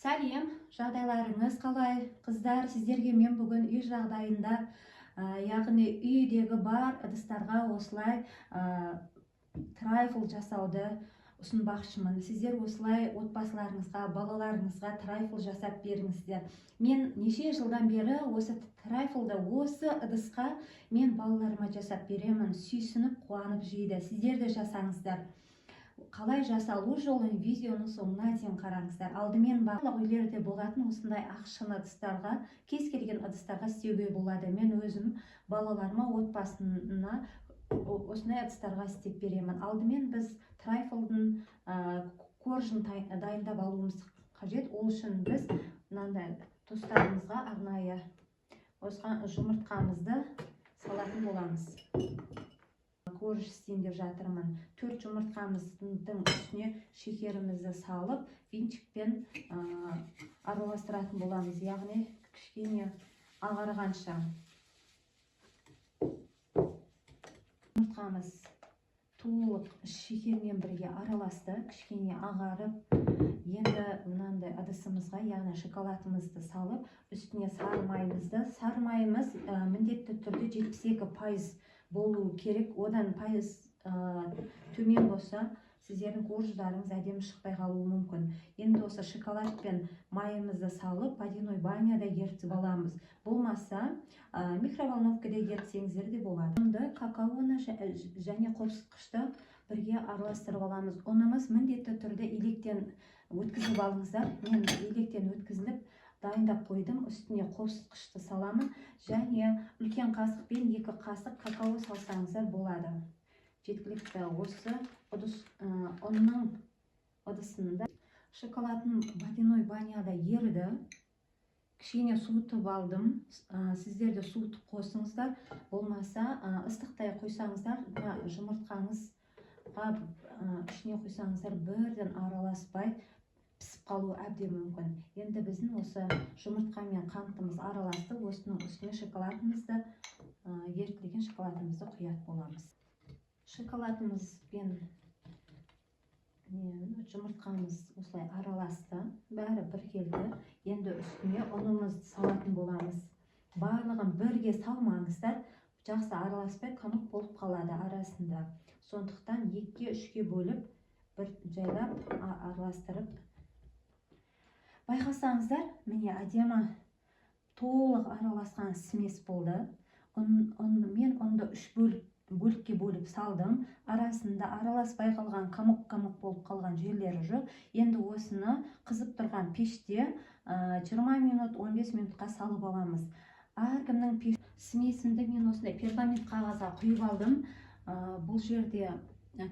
Сәлем, жағдайларыңыз қалай? Қыздар, сіздерге мен бүгін үй жағдайында, яғни үйдегі бар ыдыстарға осылай трайфл жасауды ұсынбақшымын. Сіздер осылай отбасыларыңызға, балаларыңызға трайфл жасап беріңіздер. Мен неше жылдан бері осы трайфлды, осы ыдысқа мен балаларыма жасап беремін. Сүйсініп, қуанып жейді. Сіздер де жасаңыздар. Қалай жасалу жолын видеоның соңына дейін қараңыздар. Алдымен барлық үйлерде болатын осындай ақшын ыдыстарға, кез келген ыдыстарға істеуге болады. Мен өзім балаларыма, отбасына осындай ыдыстарға істеп беремін. Алдымен біз трайфлдың коржын дайындап алуымыз қажет. Ол үшін біз мынандай тостарымызға арнайы осыған жұмыртқамызды салатын боламыз. Корж істейін деп жатырмын. 4 жұмыртқамыздың үстіне шекерімізді салып, винчикпен араластыратын боламыз, яғни кішкене ағарғанша. Жұмыртқамыз толық шекермен бірге араласты, кішкене ағарып, енді мынандай ыдысымызға, яғни шоколадымызды салып, үстіне сары майымызды. Сары майымыз міндетті түрде 72% болу керек. Одан пайыз төмен болса, сіздердің корждарыңыз әдемі шықпай қалуы мүмкін. Енді осы шоколад пен майымызды салып, водяной баняда ерітіп аламыз. Болмаса, микроволновкада ерітсеңіздер де болады. Ұнды, какаоны және қопсытқышты бірге араластырып аламыз. Ұнымыз міндетті түрде електен өткізіп алыңыздар. Мен електен өткізіліп дайындап қойдым. Үстіне қопсытқышты саламын және үлкен қасықпен 2 қасық какао салсаңыздар болады. Жеткілікті. Осы ұнның ыдысында шоколадын водяной баняда еріді. Кішкене суытып алдым. Сіздер де суытып қосыңыздар. Болмаса, ыстықтай қойсаңыздар, жұмыртқаңызға ішіне қойсаңыздар, бірден араласпай пісіп қалу әбден мүмкін. Енді біздің осы жұмыртқа мен қантымыз араласты. Осының үстіне шоколадымызды, ерітілген шоколадымызды құят боламыз. Шоколадымыз бен жұмыртқамыз осылай араласты. Бәрі бір келді. Енді үстіне ұнымызды салатын боламыз. Барлығын бірге салмаңыздар. Жақсы араласпай комок болып қалады арасында. Сондықтан 2-3-ке бөліп, бір жайлап араластырып. Байқасаңыздар, міне әдемі толық араласқан смес болды. Мен ұнды 3 бөлікке бөліп салдым. Арасында араласпай қалған, комок болып қалған жерлері жоқ. Енді осыны қызып тұрған пеште 20 минут, 15 минутқа салып аламыз. Әркімнің смесімді мен осындай пергамент қағазға құйып алдым. Бұл жерде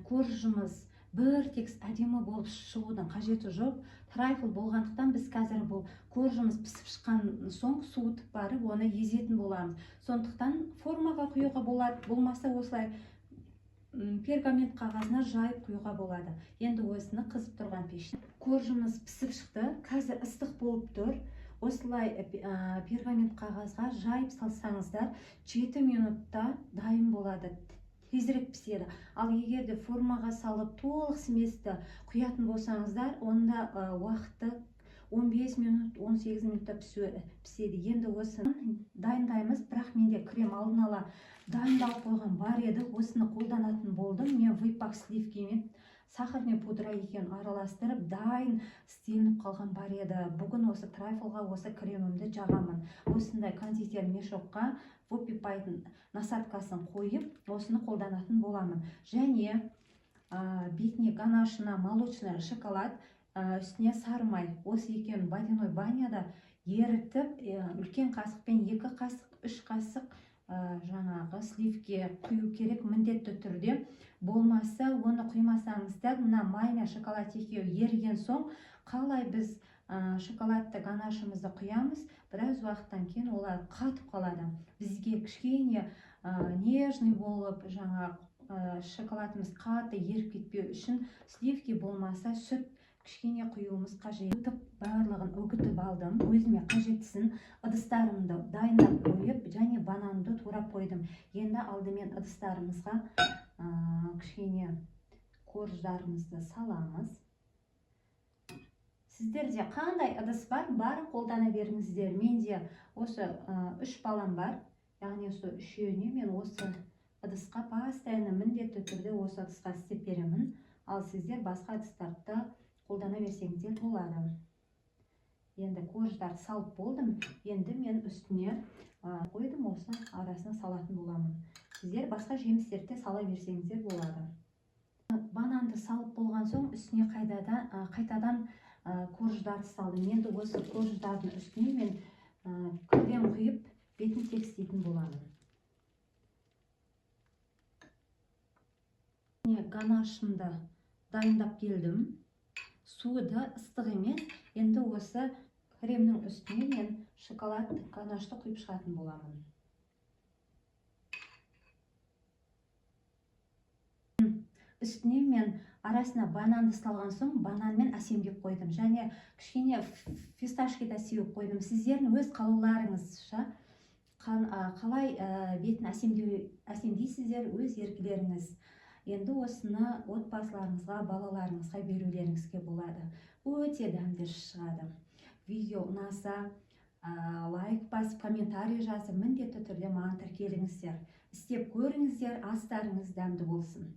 коржымыз бір текст әдемі болып шығудың қажеті жоқ. Трайфл болғандықтан біз қазір бұл коржымыз пісіп шыққан соң суытып барып, оны езетін боламыз. Сондықтан формаға құюға болады, болмаса осылай пергамент қағазына жайып құюға болады. Енді осыны қызып тұрған пеште коржымыз пісіп шықты. Қазір ыстық болып тұр. Осылай пергамент қағазға жайып салсаңыздар, 7 минутта дайын болады. Тезірек піседі. Ал егер де формаға салып толық сместі құятын болсаңыздар, онда уақыты 15 минут, 18 минутта піседі. Енді осыны дайындаймыз, бірақ менде крем алдын ала дайындалып қойған бар еді. Осыны қолданатын болдым. Мен вейпак сливкемен сахарный пудра екенін араластырып, дайын істелініп қалған бар еді. Бүгін осы трайфлға осы кремімді жағамын. Осындай кондитер мешокқа вопипайдың насадкасын қойып, осыны қолданатын боламын. Және бетіне ганашына молочный шоколад, үстіне сары май. Осы екеуін водяной баняда ерітіп, үлкен қасықпен 2 қасық, 3 қасық жаңағы сливке құю керек міндетті түрде. Болмаса, оны құймасаңыздар, мына май мен шоколад екеуі еріген соң, қалай біз шоколадты ганашымызды құямыз, біраз уақыттан кейін олар қатып қалады. Бізге кішкене нежный болып, жаңа шоколадымыз қатты еріп кетпеу үшін сливки болмаса сүт кішкене құюымыз қажет. Барлығын үгітіп алдым. Өзіме қажеттісін ыдыстарымды дайындап қойып, және бананды турап қойдым. Енді алдымен ыдыстарымызға кішкене корждарымызды саламыз. Сіздерде қандай ыдыс бар, барын қолдана беріңіздер. Менде осы 3 балам бар. Яғни осы үшеуіне мен осы ыдысқа постоянно міндетті түрде осы ыдысқа істеп беремін. Ал сіздер басқа ыдыстарды қолдана берсеңіздер болады. Енді корждарды салып болдым. Енді мен үстіне қойдым, осы арасына салатын боламын. Сіздер басқа жемістерді сала берсеңіздер болады. Бананды салып болған соң үстіне қайтадан корждарды салдым. Енді осы корждардың үстіне мен крем құйып бетін тегістейтін боламын. Ганашымды дайындап келдім. Суы да ыстық емес. Енді осы кремнің үстіне мен шоколад ганашты құйып шығатын боламын. Үстіне мен арасына бананды салған соң бананмен әсемдеп қойдым. Және кішкене фисташки да сеуіп қойдым. Сіздердің өз қалауларыңызша қалай бетін әсемдейсіздер, өз еркілеріңіз. Енді осыны отбасыларыңызға, балаларыңызға берулеріңізге болады. Өте дәмді шығады. Видео ұнаса, лайк басып, комментарий жазып, міндетті түрде маған тіркеліңіздер. Істеп көріңіздер, астарыңыз дәмді болсын.